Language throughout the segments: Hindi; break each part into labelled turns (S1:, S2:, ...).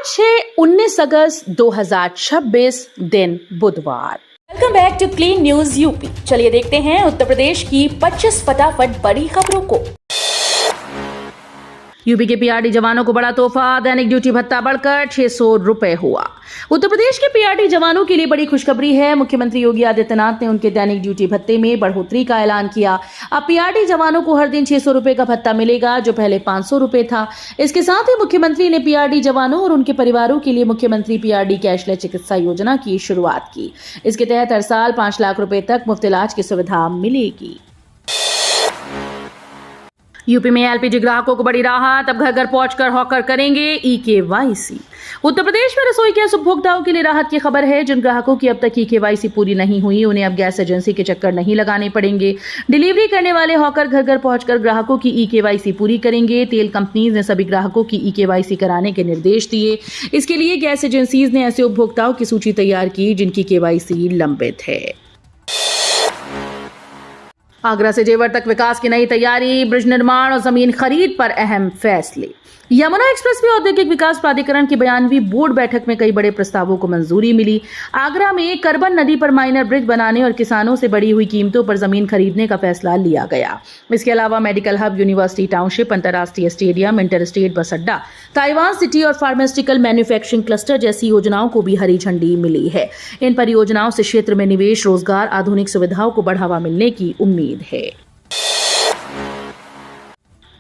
S1: आज है 19 अगस्त 2026 दिन बुधवार।
S2: Welcome back to clean news UP. चलिए देखते हैं उत्तर प्रदेश की 25 फटाफट बड़ी खबरों को।
S1: यूपी के पीआरडी जवानों को बड़ा तोहफा, दैनिक ड्यूटी भत्ता बढ़कर 600 रुपए हुआ। उत्तर प्रदेश के पीआरडी जवानों के लिए बड़ी खुशखबरी है। मुख्यमंत्री योगी आदित्यनाथ ने उनके दैनिक ड्यूटी भत्ते में बढ़ोतरी का ऐलान किया। अब पीआरडी जवानों को हर दिन 600 रुपए का भत्ता मिलेगा, जो पहले 500 रुपए था। इसके साथ ही मुख्यमंत्री ने पीआरडी जवानों और उनके परिवारों के लिए मुख्यमंत्री पीआरडी कैशलेस चिकित्सा योजना की शुरुआत की। इसके तहत हर साल 5 लाख रुपए तक मुफ्त इलाज की सुविधा मिलेगी। यूपी में एलपीजी ग्राहकों को बड़ी राहत, अब घर घर पहुंचकर हॉकर करेंगे ई-केवाईसी। उत्तर प्रदेश में रसोई गैस उपभोक्ताओं के लिए राहत की खबर है। जिन ग्राहकों की अब तक ई-केवाईसी पूरी नहीं हुई, उन्हें अब गैस एजेंसी के चक्कर नहीं लगाने पड़ेंगे। डिलीवरी करने वाले हॉकर घर घर पहुंचकर ग्राहकों की ई-केवाईसी पूरी करेंगे। तेल कंपनीज ने सभी ग्राहकों की ई-केवाईसी कराने के निर्देश दिए। इसके लिए गैस एजेंसीज ने ऐसे उपभोक्ताओं की सूची तैयार की जिनकी केवाईसी लंबित है। आगरा से जेवर तक विकास की नई तैयारी, ब्रिज निर्माण और जमीन खरीद पर अहम फैसले। यमुना एक्सप्रेसवे औद्योगिक विकास प्राधिकरण की 92वीं बोर्ड बैठक में कई बड़े प्रस्तावों को मंजूरी मिली। आगरा में करबन नदी पर माइनर ब्रिज बनाने और किसानों से बढ़ी हुई कीमतों पर जमीन खरीदने का फैसला लिया गया। इसके अलावा मेडिकल हब, यूनिवर्सिटी टाउनशिप, अंतर्राष्ट्रीय स्टेडियम, इंटर स्टेट बस अड्डा, ताइवान सिटी और फार्मास्यूटिकल मैन्युफैक्चरिंग क्लस्टर जैसी योजनाओं को भी हरी झंडी मिली है। इन परियोजनाओं से क्षेत्र में निवेश, रोजगार, आधुनिक सुविधाओं को बढ़ावा मिलने की उम्मीद है।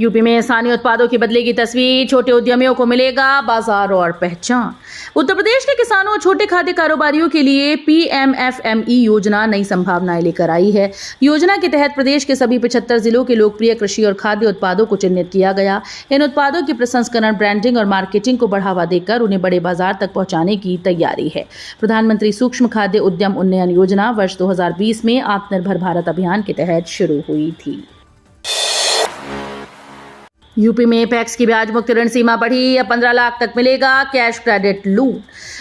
S1: यूपी में स्थानीय उत्पादों की बदलेगी तस्वीर, छोटे उद्यमियों को मिलेगा बाजार और पहचान। उत्तर प्रदेश के किसानों और छोटे खाद्य कारोबारियों के लिए पीएमएफएमई योजना नई संभावनाएं लेकर आई है। योजना के तहत प्रदेश के सभी 75 जिलों के लोकप्रिय कृषि और खाद्य उत्पादों को चिन्हित किया गया। इन उत्पादों की प्रसंस्करण, ब्रांडिंग और मार्केटिंग को बढ़ावा देकर उन्हें बड़े बाजार तक पहुंचाने की तैयारी है। प्रधानमंत्री सूक्ष्म खाद्य उद्यम उन्नयन योजना वर्ष 2020 में आत्मनिर्भर भारत अभियान के तहत शुरू हुई थी। यूपी में पैक्स की ब्याज मुक्त ऋण सीमा बढ़ी, अब 15 लाख तक मिलेगा cash credit loan.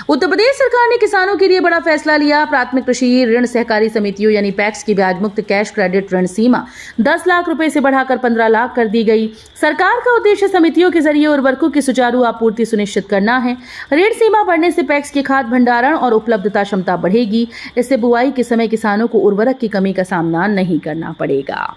S1: Uttar Pradesh सरकार ने किसानों के लिए बड़ा फैसला लिया। प्राथमिक कृषि ऋण सहकारी समितियों यानी पैक्स की ब्याज मुक्त कैश क्रेडिट ऋण सीमा 10 लाख रुपए से बढ़ाकर 15 लाख कर दी गई। सरकार का उद्देश्य समितियों के जरिए उर्वरकों की सुचारू आपूर्ति सुनिश्चित करना है। ऋण सीमा बढ़ने से पैक्स की खाद भंडारण और उपलब्धता क्षमता बढ़ेगी। इससे बुआई के समय किसानों को उर्वरक की कमी का सामना नहीं करना पड़ेगा।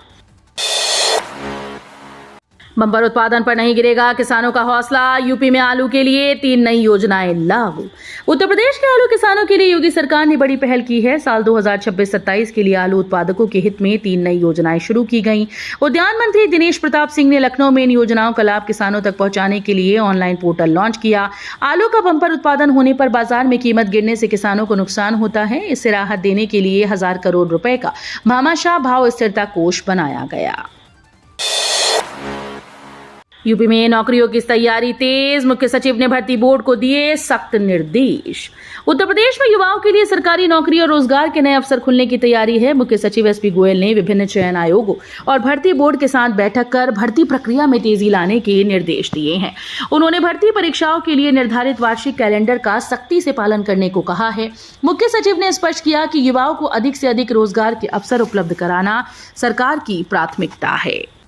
S1: बंपर उत्पादन पर नहीं गिरेगा किसानों का हौसला, यूपी में आलू के लिए 3 नई योजनाएं लागू। उत्तर प्रदेश के आलू किसानों के लिए योगी सरकार ने बड़ी पहल की है। साल 2026-27 के लिए आलू उत्पादकों के हित में 3 नई योजनाएं शुरू की गई। उद्यान मंत्री दिनेश प्रताप सिंह ने लखनऊ में इन योजनाओं का लाभ किसानों तक पहुंचाने के लिए ऑनलाइन पोर्टल लॉन्च किया। आलू का बंपर उत्पादन होने पर बाजार में कीमत गिरने से किसानों को नुकसान होता है। इससे राहत देने के लिए 1000 करोड़ रुपए का भामाशाह भाव स्थिरता कोष बनाया गया। यूपी में नौकरियों की तैयारी तेज, मुख्य सचिव ने भर्ती बोर्ड को दिए सख्त निर्देश। उत्तर प्रदेश में युवाओं के लिए सरकारी नौकरी और रोजगार के नए अवसर खुलने की तैयारी है। मुख्य सचिव एसपी गोयल ने विभिन्न चयन आयोगों और भर्ती बोर्ड के साथ बैठक कर भर्ती प्रक्रिया में तेजी लाने के निर्देश दिए हैं। उन्होंने भर्ती परीक्षाओं के लिए निर्धारित वार्षिक कैलेंडर का सख्ती से पालन करने को कहा है। मुख्य सचिव ने स्पष्ट किया कि युवाओं को अधिक से अधिक रोजगार के अवसर उपलब्ध कराना सरकार की प्राथमिकता है।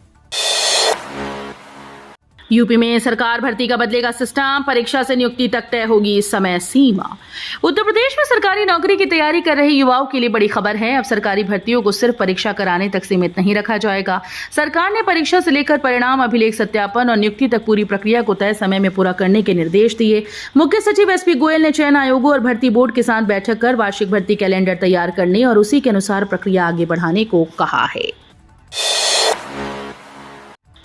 S1: यूपी में सरकार भर्ती का बदलेगा सिस्टम, परीक्षा से नियुक्ति तक तय होगी समय सीमा। उत्तर प्रदेश में सरकारी नौकरी की तैयारी कर रहे युवाओं के लिए बड़ी खबर है। अब सरकारी भर्तियों को सिर्फ परीक्षा कराने तक सीमित नहीं रखा जाएगा। सरकार ने परीक्षा से लेकर परिणाम, अभिलेख सत्यापन और नियुक्ति तक पूरी प्रक्रिया को तय समय में पूरा करने के निर्देश दिए। मुख्य सचिव एसपी गोयल ने चयन आयोगों और भर्ती बोर्ड के साथ बैठक कर वार्षिक भर्ती कैलेंडर तैयार करने और उसी के अनुसार प्रक्रिया आगे बढ़ाने को कहा है।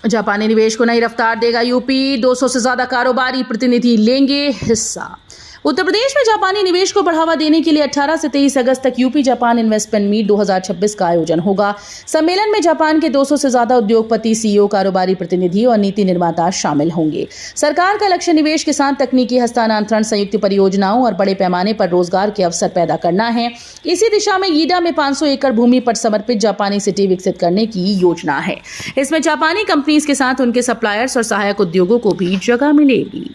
S1: जापानी निवेश को नई रफ्तार देगा यूपी, 200 से ज्यादा कारोबारी प्रतिनिधि लेंगे हिस्सा। उत्तर प्रदेश में जापानी निवेश को बढ़ावा देने के लिए 18 से 23 अगस्त तक यूपी जापान इन्वेस्टमेंट मीट 2026 का आयोजन होगा। सम्मेलन में जापान के 200 से ज्यादा उद्योगपति, सीईओ, कारोबारी प्रतिनिधि और नीति निर्माता शामिल होंगे। सरकार का लक्ष्य निवेश के साथ तकनीकी हस्तांतरण, संयुक्त परियोजनाओं और बड़े पैमाने पर रोजगार के अवसर पैदा करना है। इसी दिशा में गीडा में 500 एकड़ भूमि पर समर्पित जापानी सिटी विकसित करने की योजना है। इसमें जापानी कंपनीज के साथ उनके सप्लायर्स और सहायक उद्योगों को भी जगह मिलेगी।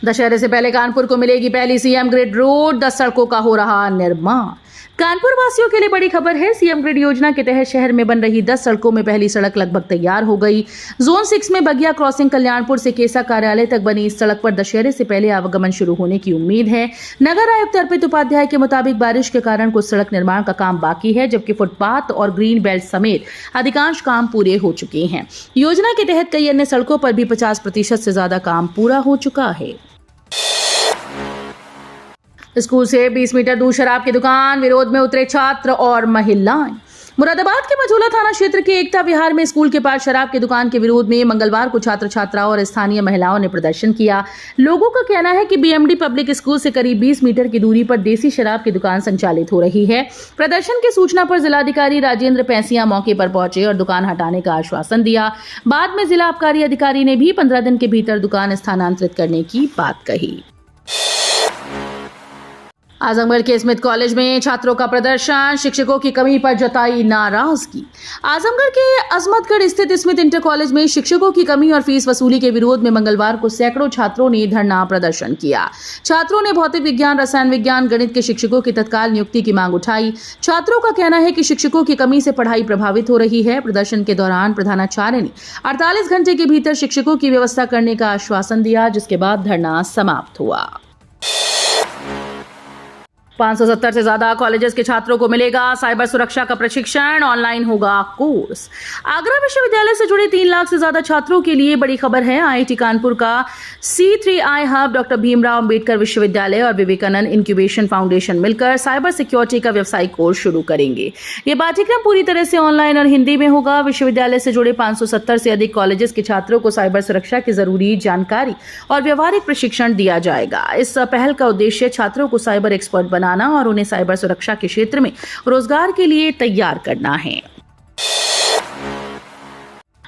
S1: दशहरे से पहले कानपुर को मिलेगी पहली सीएम ग्रिड रोड, 10 सड़कों का हो रहा निर्माण। कानपुर वासियों के लिए बड़ी खबर है। सीएम ग्रिड योजना के तहत शहर में बन रही 10 सड़कों में पहली सड़क लगभग तैयार हो गई। जोन 6 में बगिया क्रॉसिंग कल्याणपुर से केसा कार्यालय तक बनी इस सड़क पर दशहरे से पहले आवागमन शुरू होने की उम्मीद है। नगर आयुक्त अर्पित उपाध्याय के मुताबिक बारिश के कारण कुछ सड़क निर्माण का काम बाकी है, जबकि फुटपाथ और ग्रीन बेल्ट समेत अधिकांश काम पूरे हो चुके हैं। योजना के तहत कई अन्य सड़कों पर भी 50% से ज्यादा काम पूरा हो चुका है। स्कूल से 20 मीटर दूर शराब की दुकान, विरोध में उतरे छात्र और महिलाएं। मुरादाबाद के मझौला थाना क्षेत्र के एकता विहार में स्कूल के पास शराब की दुकान के विरोध में मंगलवार को छात्र छात्राओं और स्थानीय महिलाओं ने प्रदर्शन किया। लोगों का कहना है कि बीएमडी पब्लिक स्कूल से करीब 20 मीटर की दूरी पर देसी शराब की दुकान संचालित हो रही है। प्रदर्शन की सूचना पर जिलाधिकारी राजेंद्र पैसिया मौके पर पहुंचे और दुकान हटाने का आश्वासन दिया। बाद में जिला आबकारी अधिकारी ने भी 15 दिन के भीतर दुकान स्थानांतरित करने की बात कही। आजमगढ़ के स्मिथ कॉलेज में छात्रों का प्रदर्शन, शिक्षकों की कमी पर जताई नाराजगी। आजमगढ़ के अजमतगढ़ स्थित स्मिथ इंटर कॉलेज में शिक्षकों की कमी और फीस वसूली के विरोध में मंगलवार को सैकड़ों छात्रों ने धरना प्रदर्शन किया। छात्रों ने भौतिक विज्ञान, रसायन विज्ञान, गणित के शिक्षकों की तत्काल नियुक्ति की मांग उठाई। छात्रों का कहना है कि शिक्षकों की कमी से पढ़ाई प्रभावित हो रही है। प्रदर्शन के दौरान प्रधानाचार्य ने 48 घंटे के भीतर शिक्षकों की व्यवस्था करने का आश्वासन दिया, जिसके बाद धरना समाप्त हुआ। 570 से ज्यादा कॉलेजेस के छात्रों को मिलेगा साइबर सुरक्षा का प्रशिक्षण, ऑनलाइन होगा कोर्स। आगरा विश्वविद्यालय से जुड़े 3 लाख से ज्यादा छात्रों के लिए बड़ी खबर है। आईआईटी कानपुर का C3I hub, doctor Bhimrao Ambedkar विश्वविद्यालय और विवेकानंद इंक्यूबेशन फाउंडेशन मिलकर साइबर सिक्योरिटी का व्यावसायिक कोर्स शुरू करेंगे। ये पाठ्यक्रम पूरी तरह से ऑनलाइन और हिंदी में होगा। विश्वविद्यालय से जुड़े 570 से अधिक कॉलेजेस के छात्रों को साइबर सुरक्षा की जरूरी जानकारी और व्यवहारिक प्रशिक्षण दिया जाएगा। इस पहल का उद्देश्य छात्रों को साइबर एक्सपर्ट बनाना और उन्हें साइबर सुरक्षा के क्षेत्र में रोजगार के लिए तैयार करना है।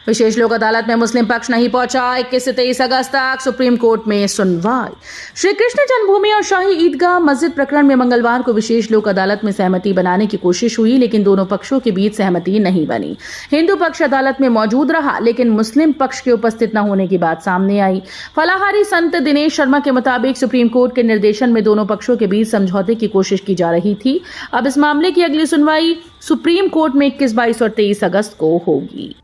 S1: विशेष लोक अदालत में मुस्लिम पक्ष नहीं पहुंचा। 21 से 23 अगस्त तक सुप्रीम कोर्ट में सुनवाई। श्री कृष्ण जन्मभूमि और शाही ईदगाह मस्जिद प्रकरण में मंगलवार को विशेष लोक अदालत में सहमति बनाने की कोशिश हुई, लेकिन दोनों पक्षों के बीच सहमति नहीं बनी। हिंदू पक्ष अदालत में मौजूद रहा, लेकिन मुस्लिम पक्ष के उपस्थित न होने की बात सामने आई। फलाहारी संत दिनेश शर्मा के मुताबिक सुप्रीम कोर्ट के निर्देशन में दोनों पक्षों के बीच समझौते की कोशिश की जा रही थी। अब इस मामले की अगली सुनवाई सुप्रीम कोर्ट में 21, 22 और 23 अगस्त को होगी।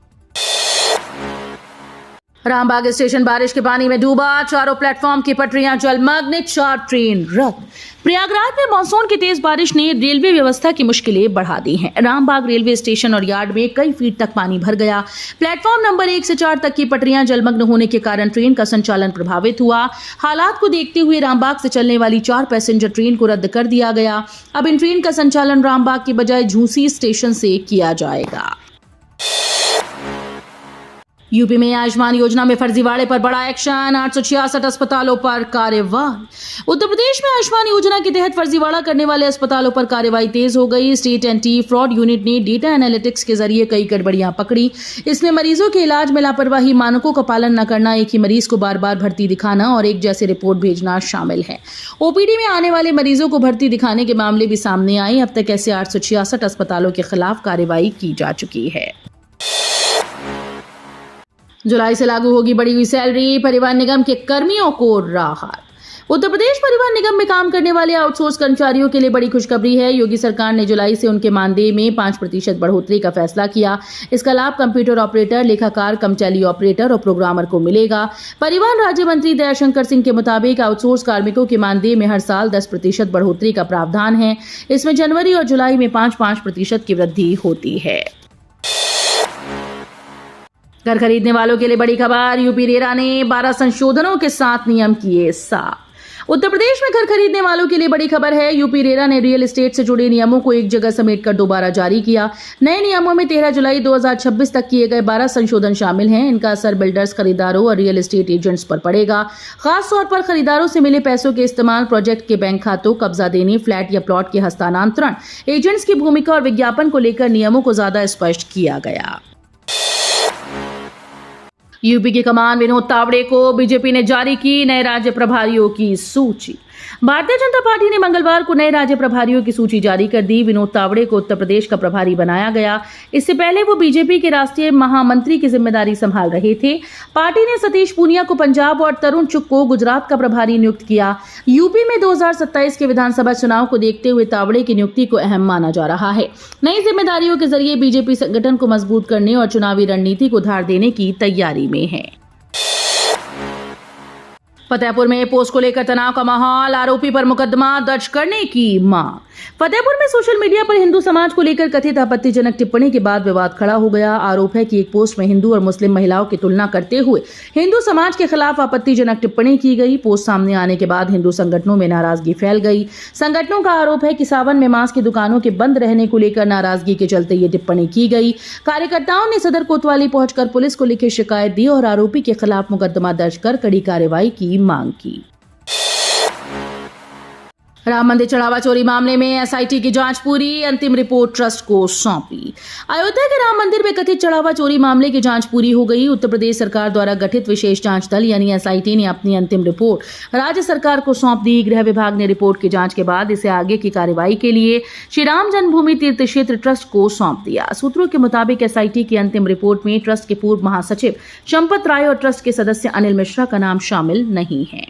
S1: रामबाग स्टेशन बारिश के पानी में डूबा, चारों प्लेटफॉर्म की पटरियां जलमग्न, 4 ट्रेन रद्द। प्रयागराज में मानसून की तेज बारिश ने रेलवे व्यवस्था की मुश्किलें बढ़ा दी हैं। रामबाग रेलवे स्टेशन और यार्ड में कई फीट तक पानी भर गया। प्लेटफॉर्म नंबर 1 से 4 तक की पटरियां जलमग्न होने के कारण ट्रेन का संचालन प्रभावित हुआ। हालात को देखते हुए रामबाग से चलने वाली 4 पैसेंजर ट्रेन को रद्द कर दिया गया। अब इन ट्रेन का संचालन रामबाग की बजाय झूसी स्टेशन से किया जाएगा। यूपी में आयुष्मान योजना में फर्जीवाड़े पर बड़ा एक्शन, 866 अस्पतालों पर कार्रवाई। उत्तर प्रदेश में आयुष्मान योजना के तहत फर्जीवाड़ा करने वाले अस्पतालों पर कार्रवाई तेज हो गई। स्टेट एंटी फ्रॉड यूनिट ने डेटा एनालिटिक्स के जरिए कई गड़बड़ियां पकड़ी। इसमें मरीजों के इलाज में लापरवाही, मानकों का पालन न करना, एक ही मरीज को बार बार भर्ती दिखाना और एक जैसे रिपोर्ट भेजना शामिल है। ओपीडी में आने वाले मरीजों को भर्ती दिखाने के मामले भी सामने आए। अब तक ऐसे 866 अस्पतालों के खिलाफ कार्रवाई की जा चुकी है। जुलाई से लागू होगी बढ़ी हुई सैलरी, परिवहन निगम के कर्मियों को राहत। उत्तर प्रदेश परिवहन निगम में काम करने वाले आउटसोर्स कर्मचारियों के लिए बड़ी खुशखबरी है। योगी सरकार ने जुलाई से उनके मानदेय में 5% बढ़ोतरी का फैसला किया। इसका लाभ कंप्यूटर ऑपरेटर, लेखाकार, कम टैली ऑपरेटर और प्रोग्रामर को मिलेगा। परिवहन राज्य मंत्री दयाशंकर सिंह के मुताबिक आउटसोर्स कार्मिकों के मानदेय में हर साल 10% बढ़ोतरी का प्रावधान है। इसमें जनवरी और जुलाई में 5% की वृद्धि होती है। घर खरीदने वालों के लिए बड़ी खबर, यूपी रेरा ने 12 संशोधनों के साथ नियम किए साफ। उत्तर प्रदेश में घर खरीदने वालों के लिए बड़ी खबर है। यूपी रेरा ने रियल एस्टेट से जुड़े नियमों को एक जगह समेटकर दोबारा जारी किया। नए नियमों में 13 जुलाई 2026 तक किए गए 12 संशोधन शामिल हैं। इनका असर बिल्डर्स, खरीदारों और रियल एस्टेट एजेंट्स पर पड़ेगा। खास तौर पर खरीदारों से मिले पैसों के इस्तेमाल, प्रोजेक्ट के बैंक खातों, कब्जा देने, फ्लैट या प्लॉट के हस्तांतरण, एजेंट्स की भूमिका और विज्ञापन को लेकर नियमों को ज्यादा स्पष्ट किया गया। यूपी की कमान विनोद तावड़े को बीजेपी ने जारी की नए राज्य प्रभारियों की सूची। भारतीय जनता पार्टी ने मंगलवार को नए राज्य प्रभारियों की सूची जारी कर दी। विनोद तावड़े को उत्तर प्रदेश का प्रभारी बनाया गया। इससे पहले वो बीजेपी के राष्ट्रीय महामंत्री की जिम्मेदारी संभाल रहे थे। पार्टी ने सतीश पूनिया को पंजाब और तरुण चुग को गुजरात का प्रभारी नियुक्त किया। यूपी में 2027 के विधानसभा चुनाव को देखते हुए तावड़े की नियुक्ति को अहम माना जा रहा है। नई जिम्मेदारियों के जरिए बीजेपी संगठन को मजबूत करने और चुनावी रणनीति को धार देने की तैयारी में है। फतेहपुर में पोस्ट को लेकर तनाव का माहौल, आरोपी पर मुकदमा दर्ज करने की मांग। फतेहपुर में सोशल मीडिया पर हिंदू समाज को लेकर कथित आपत्तिजनक टिप्पणी के बाद विवाद खड़ा हो गया। आरोप है कि एक पोस्ट में हिंदू और मुस्लिम महिलाओं की तुलना करते हुए हिंदू समाज के खिलाफ आपत्तिजनक टिप्पणी की गई। पोस्ट सामने आने के बाद हिंदू संगठनों में नाराजगी फैल गई। संगठनों का आरोप है कि सावन में मांस की दुकानों के बंद रहने को लेकर नाराजगी के चलते ये टिप्पणी की गई। कार्यकर्ताओं ने सदर कोतवाली पहुंचकर पुलिस को लिखित शिकायत दी और आरोपी के खिलाफ मुकदमा दर्ज कर कड़ी कार्रवाई की मांग की। राम मंदिर चढ़ावा चोरी मामले में एसआईटी की जांच पूरी, अंतिम रिपोर्ट ट्रस्ट को सौंपी। अयोध्या के राम मंदिर में कथित चढ़ावा चोरी मामले की जांच पूरी हो गई। उत्तर प्रदेश सरकार द्वारा गठित विशेष जांच दल यानी एसआईटी ने अपनी अंतिम रिपोर्ट राज्य सरकार को सौंप दी। गृह विभाग ने रिपोर्ट की जांच के बाद इसे आगे की कार्रवाई के लिए श्री राम जन्मभूमि तीर्थ क्षेत्र ट्रस्ट को सौंप दिया। सूत्रों के मुताबिक एसआईटी की अंतिम रिपोर्ट में ट्रस्ट के पूर्व महासचिव चंपत राय और ट्रस्ट के सदस्य अनिल मिश्रा का नाम शामिल नहीं है।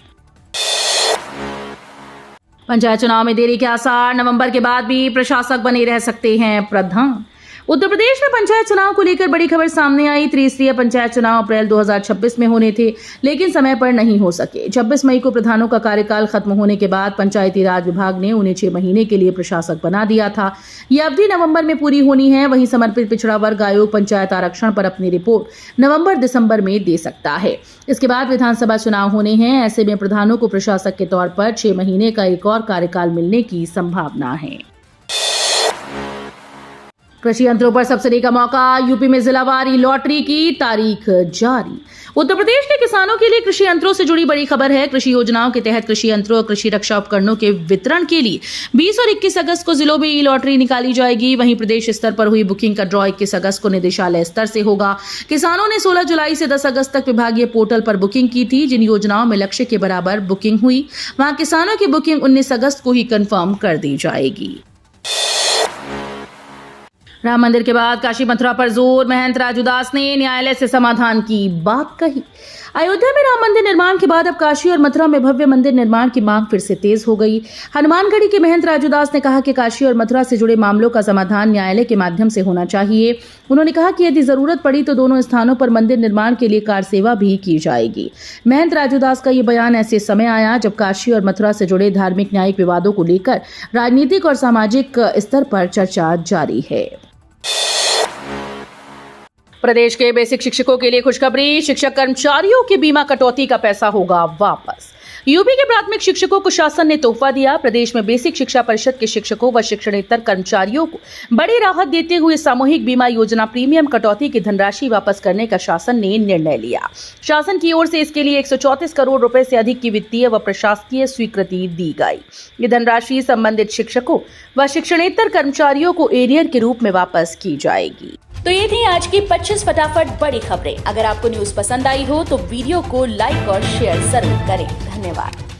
S1: पंचायत चुनाव में देरी के आसार, नवंबर के बाद भी प्रशासक बने रह सकते हैं प्रधान। उत्तर प्रदेश में पंचायत चुनाव को लेकर बड़ी खबर सामने आई। त्रिस्तरीय पंचायत चुनाव अप्रैल 2026 में होने थे, लेकिन समय पर नहीं हो सके। 26 मई को प्रधानों का कार्यकाल खत्म होने के बाद पंचायती राज विभाग ने उन्हें 6 महीने के लिए प्रशासक बना दिया था। यह अवधि नवंबर में पूरी होनी है। वहीं समर्पित पिछड़ा वर्ग आयोग पंचायत आरक्षण पर अपनी रिपोर्ट नवंबर-दिसंबर में दे सकता है। इसके बाद विधानसभा चुनाव होने हैं। ऐसे में प्रधानों को प्रशासक के तौर पर 6 महीने का एक और कार्यकाल मिलने की संभावना है। कृषि यंत्रों पर सब्सिडी का मौका, यूपी में जिलावारी लॉटरी की तारीख जारी। उत्तर प्रदेश के किसानों के लिए कृषि यंत्रों से जुड़ी बड़ी खबर है। कृषि योजनाओं के तहत कृषि यंत्रों और कृषि रक्षा उपकरणों के वितरण के लिए 20 और 21 अगस्त को जिलों में ई लॉटरी निकाली जाएगी। वहीं प्रदेश स्तर पर हुई बुकिंग का ड्रॉ 21 अगस्त को निदेशालय स्तर से होगा। किसानों ने 16 जुलाई से 10 अगस्त तक विभागीय पोर्टल पर बुकिंग की थी। जिन योजनाओं में लक्ष्य के बराबर बुकिंग हुई, वहां किसानों की बुकिंग 19 अगस्त को ही कंफर्म कर दी जाएगी। राम मंदिर के बाद काशी मथुरा पर जोर, महंत राजूदास ने न्यायालय से समाधान की बात कही। अयोध्या में राम मंदिर निर्माण के बाद अब काशी और मथुरा में भव्य मंदिर निर्माण की मांग फिर से तेज हो गई। हनुमानगढ़ी के महंत राजूदास ने कहा कि काशी और मथुरा से जुड़े मामलों का समाधान न्यायालय के माध्यम से होना चाहिए। उन्होंने कहा कि यदि जरूरत पड़ी तो दोनों स्थानों पर मंदिर निर्माण के लिए कार सेवा भी की जाएगी। महंत राजूदास का ये बयान ऐसे समय आया जब काशी और मथुरा से जुड़े धार्मिक न्यायिक विवादों को लेकर राजनीतिक और सामाजिक स्तर पर चर्चा जारी है। प्रदेश के बेसिक शिक्षकों के लिए खुशखबरी, शिक्षक कर्मचारियों के बीमा कटौती का पैसा होगा वापस। यूपी के प्राथमिक शिक्षकों को शासन ने तोहफा दिया। प्रदेश में बेसिक शिक्षा परिषद के शिक्षकों व शिक्षणेतर कर्मचारियों को बड़ी राहत देते हुए सामूहिक बीमा योजना प्रीमियम कटौती की धनराशि वापस करने का शासन ने निर्णय लिया। शासन की ओर से इसके लिए 134 करोड़ रुपए से अधिक की वित्तीय व प्रशासकीय स्वीकृति दी गई। ये धनराशि संबंधित शिक्षकों व शिक्षणेतर कर्मचारियों को एरियर के रूप में वापस की जाएगी।
S2: तो ये थी आज की 25 फटाफट बड़ी खबरें। अगर आपको न्यूज पसंद आई हो तो वीडियो को लाइक और शेयर जरूर करें। धन्यवाद।